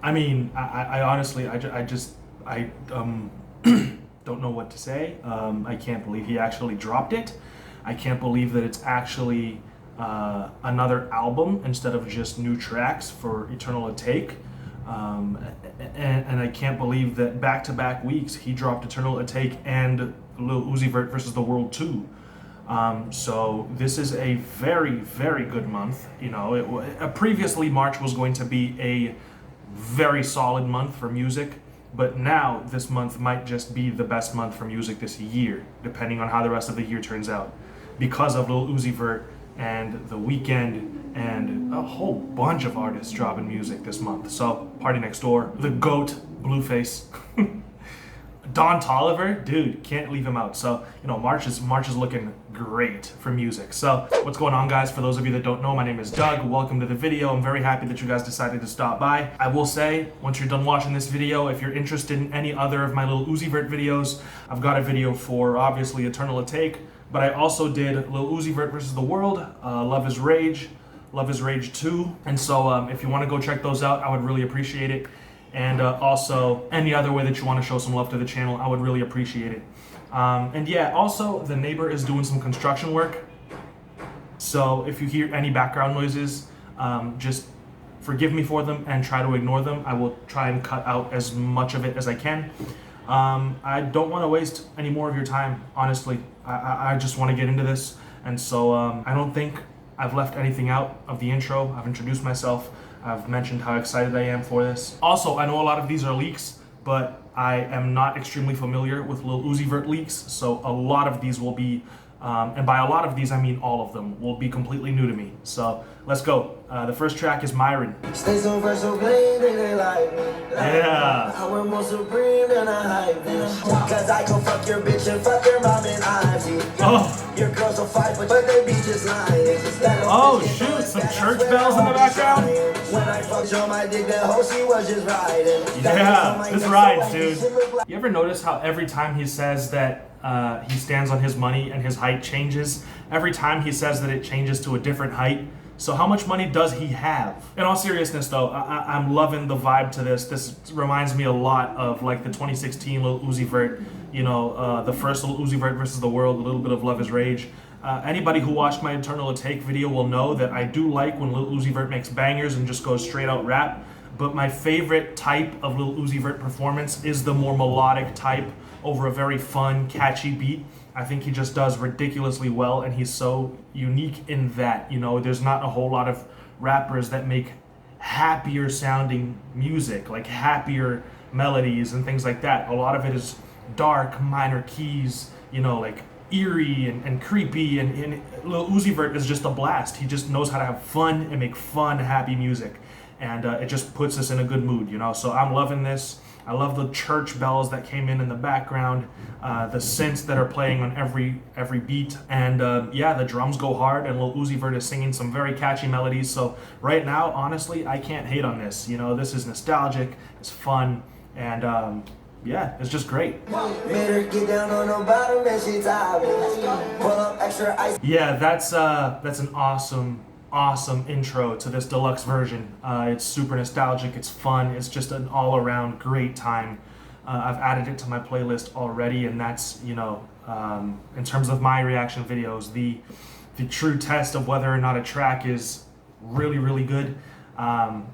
I mean, I honestly, I don't know what to say. I can't believe he actually dropped it. I can't believe that it's actually another album instead of just new tracks for Eternal Atake. And I can't believe that back-to-back weeks he dropped Eternal Atake and Lil Uzi Vert versus the World 2. So this is a very, very good month. You know, previously March was going to be a very solid month for music, but now this month might just be the best month for music this year, depending on how the rest of the year turns out, because of Lil Uzi Vert and The Weeknd and a whole bunch of artists dropping music this month. So Party Next Door, The GOAT, Blueface, Don Toliver, dude, can't leave him out. So, you know, March is looking great for music. So, what's going on, guys? For those of you that don't know, my name is Doug. Welcome to the video. I'm very happy that you guys decided to stop by. I will say, once you're done watching this video, if you're interested in any other of my Lil Uzi Vert videos, I've got a video for, obviously, Eternal Atake, but I also did Lil Uzi Vert versus the World, Love is Rage, Love is Rage 2. And so, if you want to go check those out, I would really appreciate it. And also, any other way that you want to show some love to the channel, I would really appreciate it. And yeah, also, the neighbor is doing some construction work. So if you hear any background noises, just forgive me for them and try to ignore them. I will try and cut out as much of it as I can. I don't want to waste any more of your time, honestly. I just want to get into this. And so I don't think I've left anything out of the intro. I've introduced myself. I've mentioned how excited I am for this. Also, I know a lot of these are leaks, but I am not extremely familiar with Lil Uzi Vert leaks, so a lot of these will be, and by a lot of these I mean all of them, will be completely new to me. So let's go. The first track is Myron. Stay so versatile, they like me. Yeah. I wear more supreme than a hype bitch. Cause I go fuck your bitch and fuck your mom and Ivy. Oh. Your girls will fight, but they be just lying. Oh shoot, some church bells in the background. When I fucked on my dick, that hoe she was just riding. Yeah, this rides, dude. You ever notice how every time he says that he stands on his money and his height changes, every time he says that it changes to a different height? So how much money does he have? In all seriousness though, I'm loving the vibe to this. This reminds me a lot of like the 2016 Lil Uzi Vert, you know, the first Lil Uzi Vert versus the World, a little bit of Love is Rage. Anybody who watched my Eternal Atake video will know that I do like when Lil Uzi Vert makes bangers and just goes straight out rap. But my favorite type of Lil Uzi Vert performance is the more melodic type over a very fun, catchy beat. I think he just does ridiculously well, and he's so unique in that, you know, there's not a whole lot of rappers that make happier sounding music, like happier melodies and things like that. A lot of it is dark, minor keys, you know, like eerie and creepy, and Lil Uzi Vert is just a blast. He just knows how to have fun and make fun, happy music, and it just puts us in a good mood, you know. So I'm loving this. I love the church bells that came in the background, the synths that are playing on every beat, and yeah, the drums go hard, and Lil Uzi Vert is singing some very catchy melodies. So right now, honestly, I can't hate on this. You know, this is nostalgic, it's fun, and yeah, it's just great. Yeah, that's an awesome intro to this deluxe version. It's super nostalgic, it's fun, it's just an all-around great time. I've added it to my playlist already, and that's, you know, in terms of my reaction videos, the true test of whether or not a track is really, really good.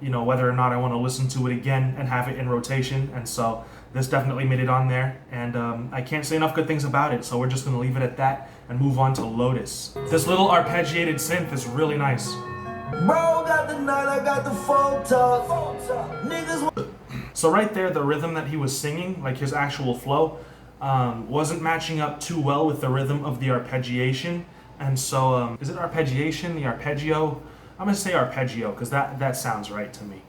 You know, whether or not I want to listen to it again and have it in rotation. And so this definitely made it on there, and I can't say enough good things about it, so we're just going to leave it at that and move on to Lotus. This little arpeggiated synth is really nice. Bro got the night, I got the photo. Niggas. So right there, the rhythm that he was singing, like his actual flow, wasn't matching up too well with the rhythm of the arpeggiation. And so, is it arpeggiation, the arpeggio? I'm gonna say arpeggio, because that sounds right to me.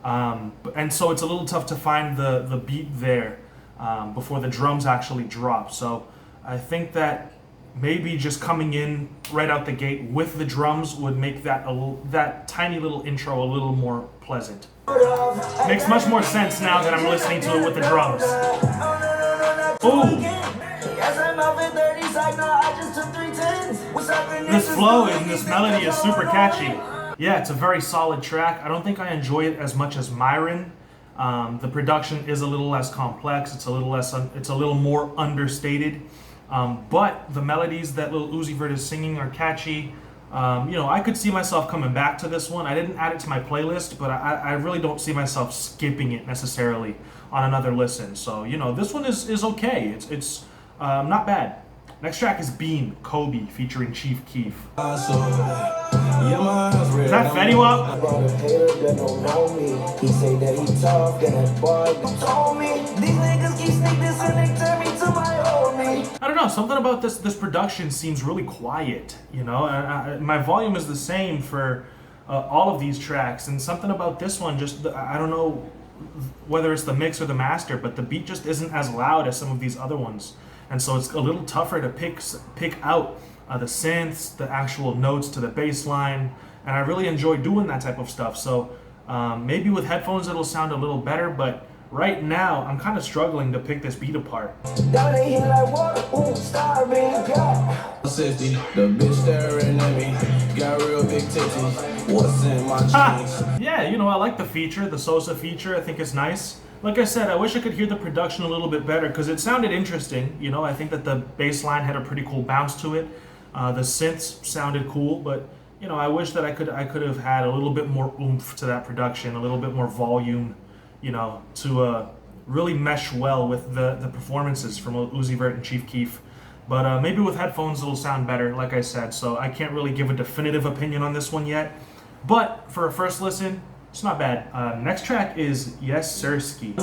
And so it's a little tough to find the beat there before the drums actually drop. So I think that maybe just coming in right out the gate with the drums would make that tiny little intro a little more pleasant. Makes much more sense now that I'm listening to it with the drums. Ooh! This flow and this melody is super catchy. Yeah, it's a very solid track. I don't think I enjoy it as much as Myron. The production is a little less complex. It's a little more understated. But the melodies that Lil Uzi Vert is singing are catchy. I could see myself coming back to this one. I didn't add it to my playlist, but I really don't see myself skipping it necessarily on another listen. So, this one is okay. It's not bad. Next track is Beam, Kobe, featuring Chief Keef. Is that Fetty Wap? He say that he tough, then that boy told me. These niggas keep sneaking and they turn me to my homie. I don't know, something about this production seems really quiet, my volume is the same for all of these tracks, and something about this one I don't know whether it's the mix or the master, but the beat just isn't as loud as some of these other ones, and so it's a little tougher to pick out the synths, the actual notes to the bass line, and I really enjoy doing that type of stuff. So maybe with headphones it'll sound a little better, but right now I'm kind of struggling to pick this beat apart. Down they hit like water, ooh, starving, yeah. 60, the bitch staring at me, got real big titties, what's in my jeans? Yeah, I like the feature, the Sosa feature. I think it's nice. Like I said, I wish I could hear the production a little bit better because it sounded interesting. I think that the bass line had a pretty cool bounce to it. The synths sounded cool, but I wish that I could have had a little bit more oomph to that production, a little bit more volume, to really mesh well with the performances from Uzi Vert and Chief Keef. But maybe with headphones it'll sound better, like I said. So I can't really give a definitive opinion on this one yet. But for a first listen, it's not bad. Next track is Yessirskiii.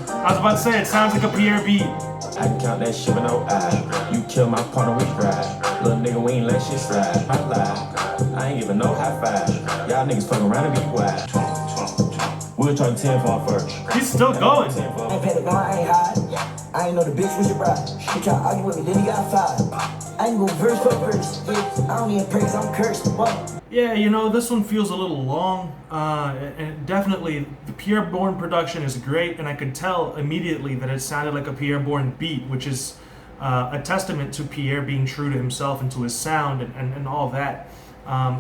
I was about to say, it sounds like a Pierre beat. I can count that shit with no eye. You kill my partner, we ride. Little nigga, we ain't let shit slide. I lie. I ain't giving no high five. Y'all niggas fucking around and be wide. We'll try 10 for our first. He's still going. I ain't panic, no, I ain't hide. I ain't know the bitch was your bride. He try to argue with me, then he got fired. I ain't go verse for verse. I don't need praise, I'm cursed. What? Yeah, this one feels a little long, and definitely the Pierre Bourne production is great, and I could tell immediately that it sounded like a Pierre Bourne beat, which is a testament to Pierre being true to himself and to his sound and all that.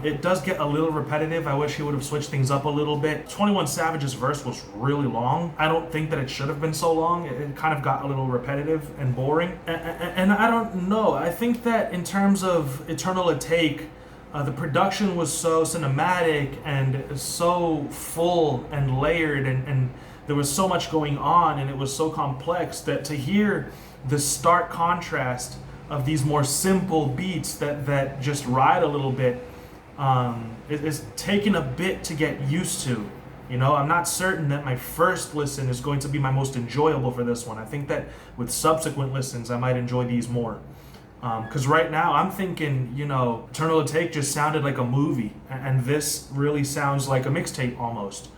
It does get a little repetitive. I wish he would have switched things up a little bit. 21 Savage's verse was really long. I don't think that it should have been so long. It kind of got a little repetitive and boring. And I don't know. I think that in terms of Eternal Atake, the production was so cinematic and so full and layered, and there was so much going on, and it was so complex that to hear the stark contrast of these more simple beats that just ride a little bit, it's taken a bit to get used to. I'm not certain that my first listen is going to be my most enjoyable for this one. I think that with subsequent listens, I might enjoy these more. Because right now I'm thinking, Eternal Atake just sounded like a movie, and this really sounds like a mixtape almost.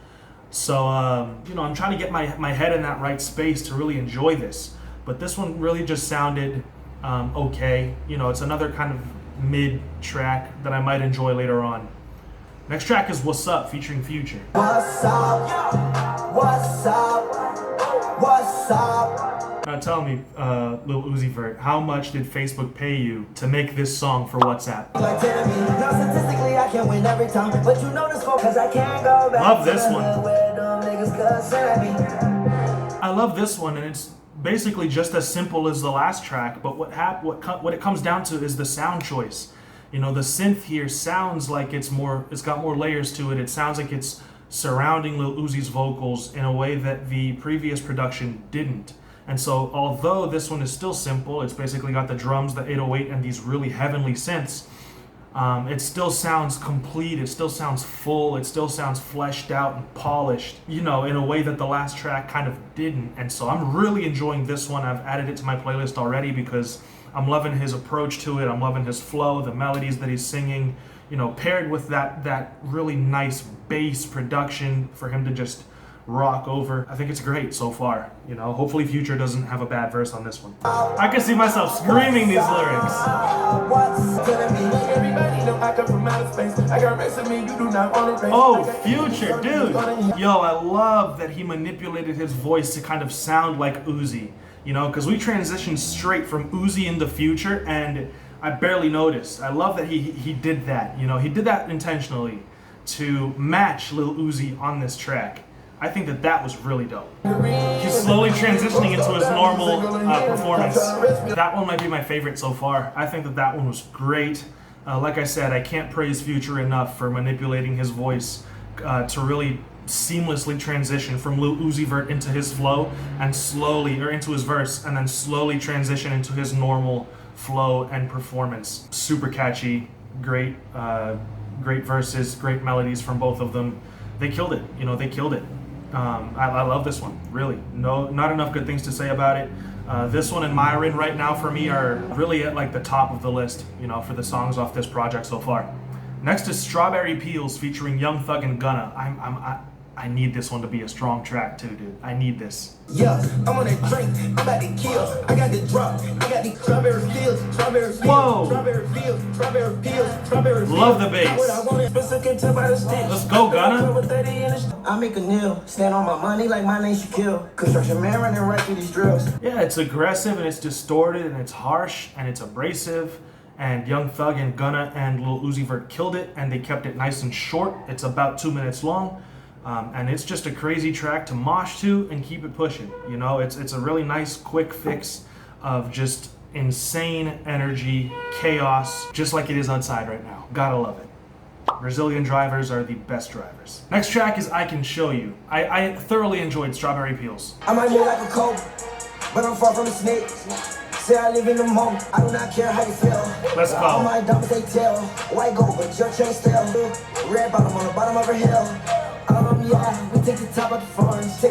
So, I'm trying to get my head in that right space to really enjoy this. But this one really just sounded okay. It's another kind of mid track that I might enjoy later on. Next track is Wassup featuring Future. What's up? What's up? What's up? Now tell me, Lil Uzi Vert, how much did Facebook pay you to make this song for WhatsApp? Like telling me, now statistically I can win every time, but you know this cause I can't go back. Love this one. Where them niggas cuss at me. I love this one, and it's basically just as simple as the last track, but what it comes down to is the sound choice. The synth here sounds like it's got more layers to it. It sounds like it's surrounding Lil Uzi's vocals in a way that the previous production didn't. And so although this one is still simple, it's basically got the drums, the 808, and these really heavenly synths, it still sounds complete, it still sounds full, it still sounds fleshed out and polished, in a way that the last track kind of didn't. And so I'm really enjoying this one. I've added it to my playlist already because I'm loving his approach to it. I'm loving his flow, the melodies that he's singing, paired with that really nice bass production for him to just rock over. I think it's great so far. Hopefully Future doesn't have a bad verse on this one. I can see myself screaming these lyrics. Oh, Future, dude. Yo, I love that he manipulated his voice to kind of sound like Uzi. Because we transitioned straight from Uzi into Future, and I barely noticed. I love that he did that. He did that intentionally to match Lil Uzi on this track. I think that that was really dope. He's slowly transitioning into his normal performance. That one might be my favorite so far. I think that that one was great. Like I said, I can't praise Future enough for manipulating his voice to really seamlessly transition from Lil Uzi Vert into his flow and slowly, or into his verse, and then slowly transition into his normal flow and performance. Super catchy, great verses, great melodies from both of them. They killed it, they killed it. I love this one, really. Not enough good things to say about it. This one and Myron right now for me are really at like the top of the list, for the songs off this project so far. Next is Strawberry Peels featuring Young Thug and Gunna. I need this one to be a strong track too, dude. I need this. Yeah, I'm on that drink, I'm about to kill. I got the drop, I got these strawberry fields, strawberry fields, Whoa. strawberry fields, strawberry fields, strawberry fields. Love the bass. Let's go, Gunna. I make a nil, stand on my money like my name Shaquille. Construction man running right through these drills. Yeah, it's aggressive and it's distorted and it's harsh and it's abrasive. And Young Thug and Gunna and Lil Uzi Vert killed it, and they kept it nice and short. It's about 2 minutes long. And it's just a crazy track to mosh to and keep it pushing. It's a really nice quick fix of just insane energy, chaos, just like it is outside right now. Gotta love it. Brazilian drivers are the best drivers. Next track is I Can Show You. I thoroughly enjoyed Strawberry Peels. I might look like a cold, but I'm far from a snake. Say I live in the moment, I do not care how you feel. Let's go. All my diamonds they tell, white gold, but your chain still. Red bottom on the bottom of her hill. Yeah, we take the top of the foreigns.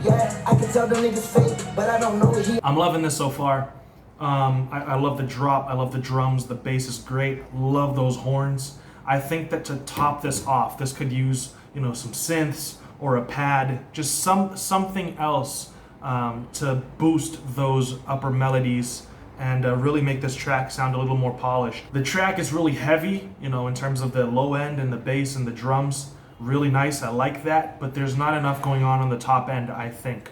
Yeah, I can tell the niggas fake, but I don't know what he. I'm loving this so far. I love the drop. I love the drums. The bass is great. Love those horns. I think that to top this off, this could use some synths or a pad, just something else to boost those upper melodies and really make this track sound a little more polished. The track is really heavy, in terms of the low end and the bass and the drums. Really nice, I like that, but there's not enough going on the top end, I think.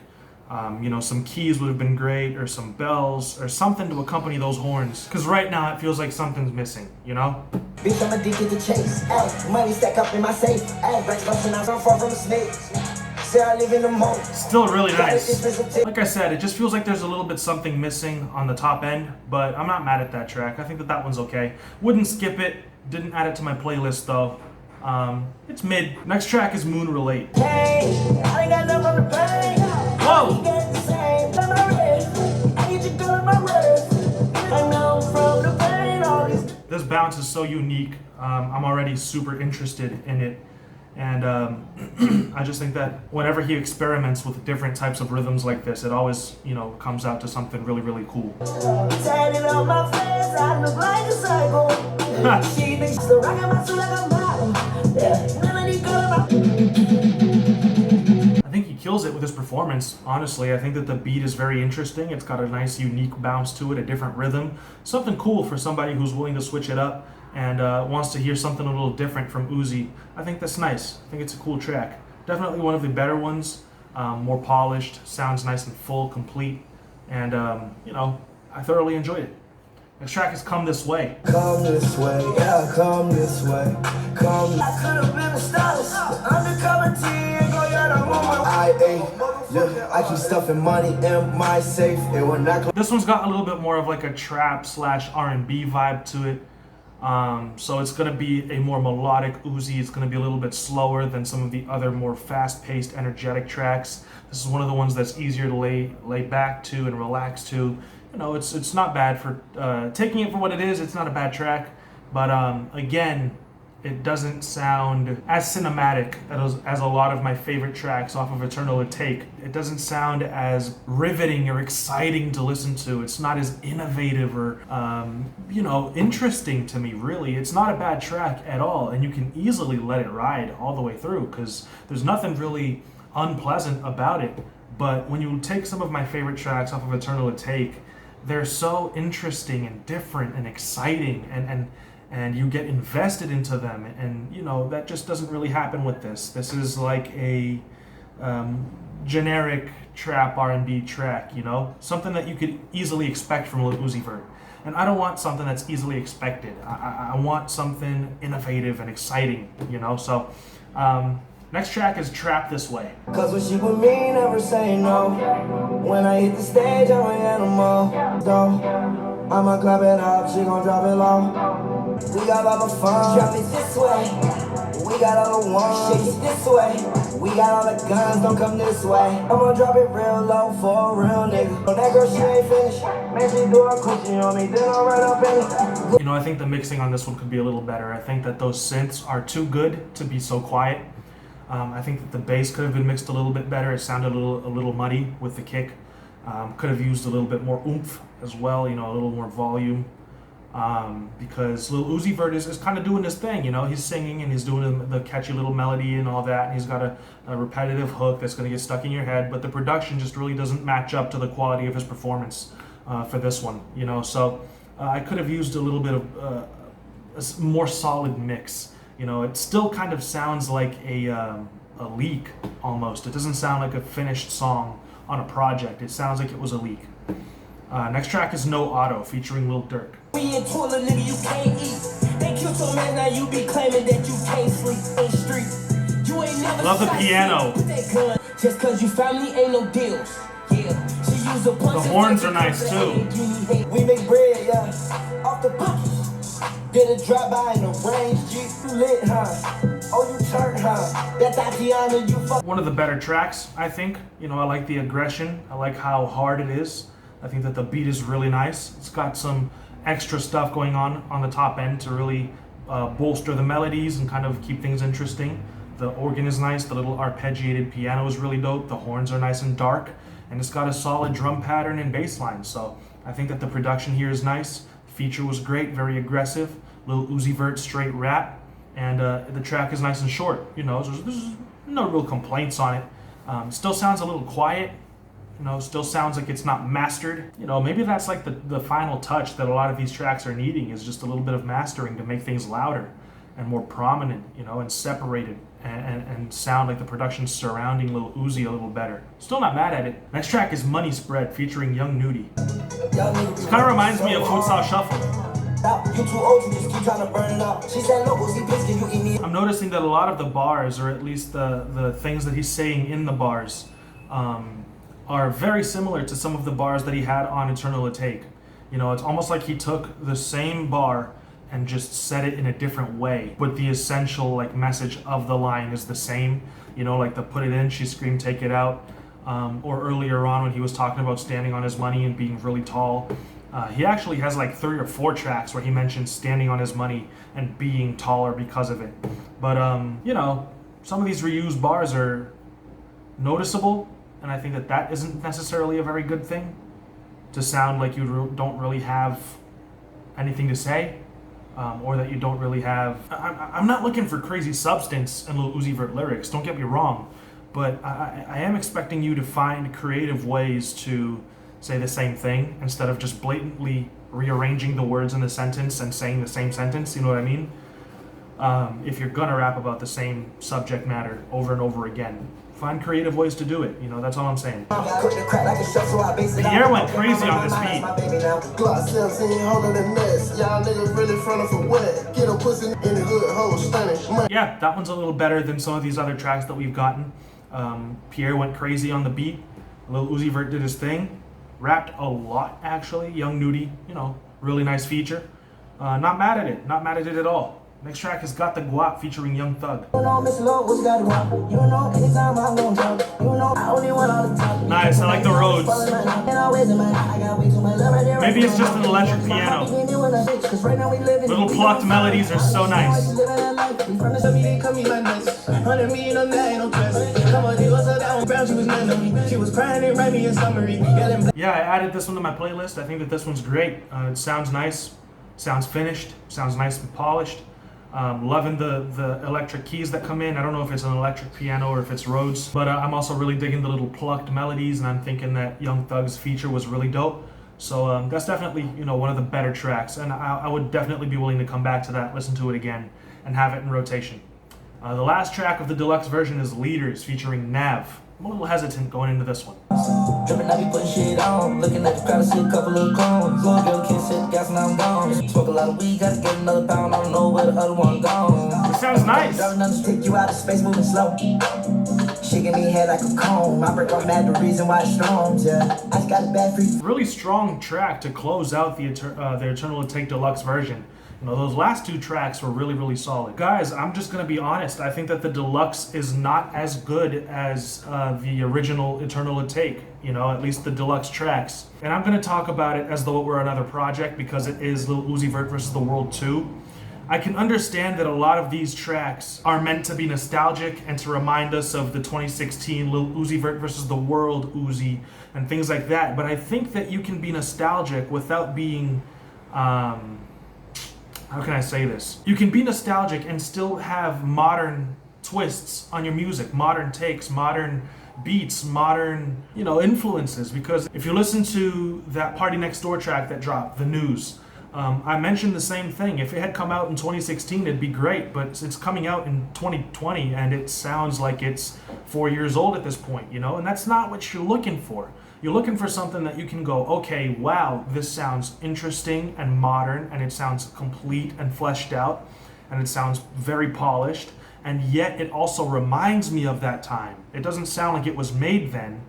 Some keys would have been great, or some bells, or something to accompany those horns. Because right now it feels like something's missing, Bitch, I'm addicted to chase. Ay, money stack up in my safe. Ay, racks busting out, I'm far from a snake. Say I live in the moment. Still really nice. Like I said, it just feels like there's a little bit something missing on the top end, but I'm not mad at that track. I think that one's okay. Wouldn't skip it, didn't add it to my playlist though. It's mid. Next track is Moon Relate. Hey, I ain't got nothing to pay. Whoa! This bounce is so unique. I'm already super interested in it. And I just think that whenever he experiments with different types of rhythms like this, it always, comes out to something really, really cool. I think he kills it with his performance, honestly. I think that the beat is very interesting. It's got a nice, unique bounce to it, a different rhythm. Something cool for somebody who's willing to switch it up and wants to hear something a little different from Uzi. I think that's nice. I think it's a cool track. Definitely one of the better ones, more polished, sounds nice and full, complete, and I thoroughly enjoyed it. Next track is Come This Way. Come this way, yeah, come this way. Come. I could have been a stylist, undercover teen, go yard, I'm on my I keep stuffing money in my safe. It will not. This one's got a little bit more of like a trap / R&B vibe to it. So it's going to be a more melodic Uzi. It's going to be a little bit slower than some of the other more fast-paced, energetic tracks. This is one of the ones that's easier to lay back to and relax to. It's not bad for taking it for what it is. It's not a bad track, but again, it doesn't sound as cinematic as a lot of my favorite tracks off of Eternal Atake. It doesn't sound as riveting or exciting to listen to. It's not as innovative or, interesting to me, really. It's not a bad track at all, and you can easily let it ride all the way through because there's nothing really unpleasant about it. But when you take some of my favorite tracks off of Eternal Atake, they're so interesting and different and exciting, and you get invested into them, and that just doesn't really happen with this. This is like a generic trap R&B track, something that you could easily expect from Lil Uzi Vert. And I don't want something that's easily expected. I want something innovative and exciting, So Next track is Trap This Way. Cause when she with me, never say no. When I hit the stage, I'm an animal. I'ma clap it up, she gon' drop it low. We got all the fun. Drop it this way. We got all the ones. Shake it this way. We got all the guns, don't come this way. I'ma drop it real low for a real nigga. When that girl, she ain't finished. Make me do a coochie on me, then I'll run up in it. You know, I think the mixing on this one could be a little better. I think that those synths are too good to be so quiet. I think that the bass could have been mixed a little bit better. It sounded a little muddy with the kick. Could have used a little bit more oomph as well, you know, a little more volume. Because Lil Uzi Vert is kind of doing his thing, you know. He's singing and he's doing the catchy little melody and all that. And he's got a repetitive hook that's going to get stuck in your head. But the production just really doesn't match up to the quality of his performance for this one, you know. So I could have used a little bit of a more solid mix. You know, it still kind of sounds like a leak almost. It doesn't sound like a finished song on a project. It sounds like it was a leak. Next track is No Auto featuring Lil Durk. We in toilet, nigga, you can't eat. They killed your man, now you be claiming that you can't sleep in street. You ain't never love the piano. Just cause you family ain't no deals. Yeah, she use a punch. The horns are nice too. We make bread, yeah, off the bookie. Did a drive-by in the range, Jeep lit, huh? Oh, you turned, huh? That Tatiana, you fuck. One of the better tracks, I think. You know, I like the aggression. I like how hard it is. I think that the beat is really nice. It's got some extra stuff going on the top end to really bolster the melodies and kind of keep things interesting. The organ is nice. The little arpeggiated piano is really dope. The horns are nice and dark. And it's got a solid drum pattern and bass line. So I think that the production here is nice. The feature was great, very aggressive. Lil Uzi Vert straight rap. And the track is nice and short. You know, there's no real complaints on it. Still sounds a little quiet. You know, still sounds like it's not mastered. You know, maybe that's like the final touch that a lot of these tracks are needing, is just a little bit of mastering to make things louder and more prominent, you know, and separated and sound like the production surrounding Lil Uzi a little better. Still not mad at it. Next track is Money Spread featuring Young Nudie. This kind of reminds me of Futsal Shuffle. I'm noticing that a lot of the bars, or at least the things that he's saying in the bars, are very similar to some of the bars that he had on Eternal Atake. You know, it's almost like he took the same bar and just said it in a different way, but the essential like message of the line is the same. You know, like the put it in, she screamed, take it out. Or earlier on when he was talking about standing on his money and being really tall. He actually has like 3 or 4 tracks where he mentions standing on his money and being taller because of it. But, you know, some of these reused bars are noticeable. And I think that isn't necessarily a very good thing, to sound like you don't really have anything to say, or that you don't really have... I'm not looking for crazy substance in Lil Uzi Vert lyrics, don't get me wrong, but I am expecting you to find creative ways to say the same thing instead of just blatantly rearranging the words in the sentence and saying the same sentence, you know what I mean? If you're gonna rap about the same subject matter over and over again, find creative ways to do it, you know, that's all I'm saying. Pierre went crazy on this beat. Yeah, that one's a little better than some of these other tracks that we've gotten. Pierre went crazy on the beat. Lil Uzi Vert did his thing. Rapped a lot, actually. Young Nudie, you know, really nice feature. Not mad at it, not mad at it at all. Next track has got the Guap featuring Young Thug. Nice, I like the Rhodes. Maybe it's just an electric piano. Little plucked melodies are so nice. Yeah, I added this one to my playlist. I think that this one's great. It sounds nice, sounds finished, sounds nice and polished. Loving the electric keys that come in. I don't know if it's an electric piano or if it's Rhodes, but I'm also really digging the little plucked melodies, and I'm thinking that Young Thug's feature was really dope. So that's definitely, you know, one of the better tracks, and I would definitely be willing to come back to that, listen to it again, and have it in rotation. The last track of the deluxe version is Leaders featuring Nav. I'm a little hesitant going into this one. Drippin', I be putting shit on. Looking at the crowd, I see a couple of clones. Little girl can't sit gas and I'm gone. Smoke a lot of weed, gotta get another pound. I don't know where the other one gone. The sounds nice. Take you out of space, moving slow. Shaking me head like a comb. I break on mad, the reason why it storms, yeah. I just got a bad free. Really strong track to close out the Eternal Atake Deluxe version. You know, those last two tracks were really, really solid. Guys, I'm just gonna be honest. I think that the Deluxe is not as good as the original Eternal Atake. You know, at least the Deluxe tracks. And I'm gonna talk about it as though it were another project because it is Lil Uzi Vert versus the World 2. I can understand that a lot of these tracks are meant to be nostalgic and to remind us of the 2016 Lil Uzi Vert versus the World Uzi and things like that. But I think that you can be nostalgic without being, how can I say this? You can be nostalgic and still have modern twists on your music, modern takes, modern beats, modern, you know, influences. Because if you listen to that Party Next Door track that dropped, The News, I mentioned the same thing. If it had come out in 2016, it'd be great, but it's coming out in 2020 and it sounds like it's 4 years old at this point, you know? And that's not what you're looking for. You're looking for something that you can go, okay, wow, this sounds interesting and modern, and it sounds complete and fleshed out, and it sounds very polished, and yet it also reminds me of that time. It doesn't sound like it was made then,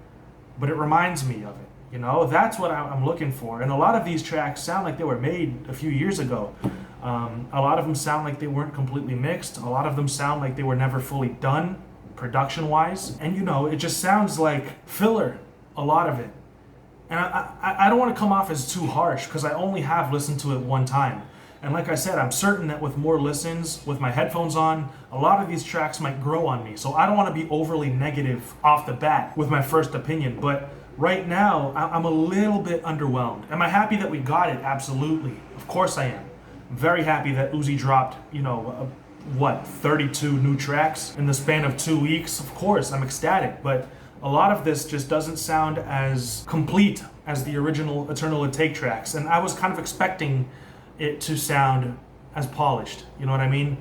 but it reminds me of it. You know, that's what I'm looking for. And a lot of these tracks sound like they were made a few years ago. A lot of them sound like they weren't completely mixed. A lot of them sound like they were never fully done, production-wise. And, you know, it just sounds like filler, a lot of it. And I don't want to come off as too harsh because I only have listened to it one time. And like I said, I'm certain that with more listens, with my headphones on, a lot of these tracks might grow on me. So I don't want to be overly negative off the bat with my first opinion. But right now, I'm a little bit underwhelmed. Am I happy that we got it? Absolutely. Of course I am. I'm very happy that Uzi dropped, you know, 32 new tracks in the span of 2 weeks. Of course, I'm ecstatic. But a lot of this just doesn't sound as complete as the original Eternal Atake tracks. And I was kind of expecting it to sound as polished. You know what I mean?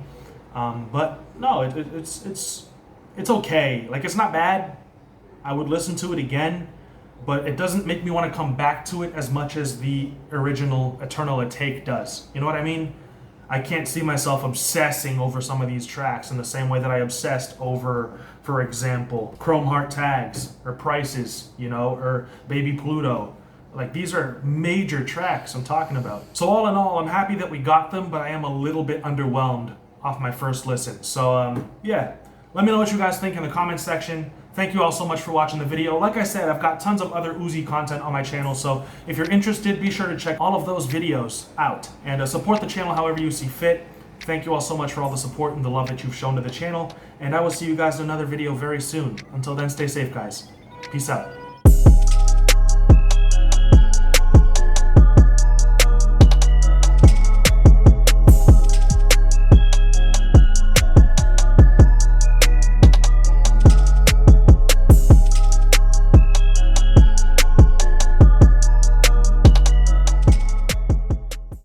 But no, it's okay. Like, it's not bad. I would listen to it again. But it doesn't make me want to come back to it as much as the original Eternal Atake does. You know what I mean? I can't see myself obsessing over some of these tracks in the same way that I obsessed over, for example, Chrome Heart Tags, or Prices, you know, or Baby Pluto. Like, these are major tracks I'm talking about. So all in all, I'm happy that we got them, but I am a little bit underwhelmed off my first listen. So, yeah. Let me know what you guys think in the comments section. Thank you all so much for watching the video. Like I said, I've got tons of other Uzi content on my channel, so if you're interested, be sure to check all of those videos out. And support the channel however you see fit. Thank you all so much for all the support and the love that you've shown to the channel. And I will see you guys in another video very soon. Until then, stay safe, guys. Peace out.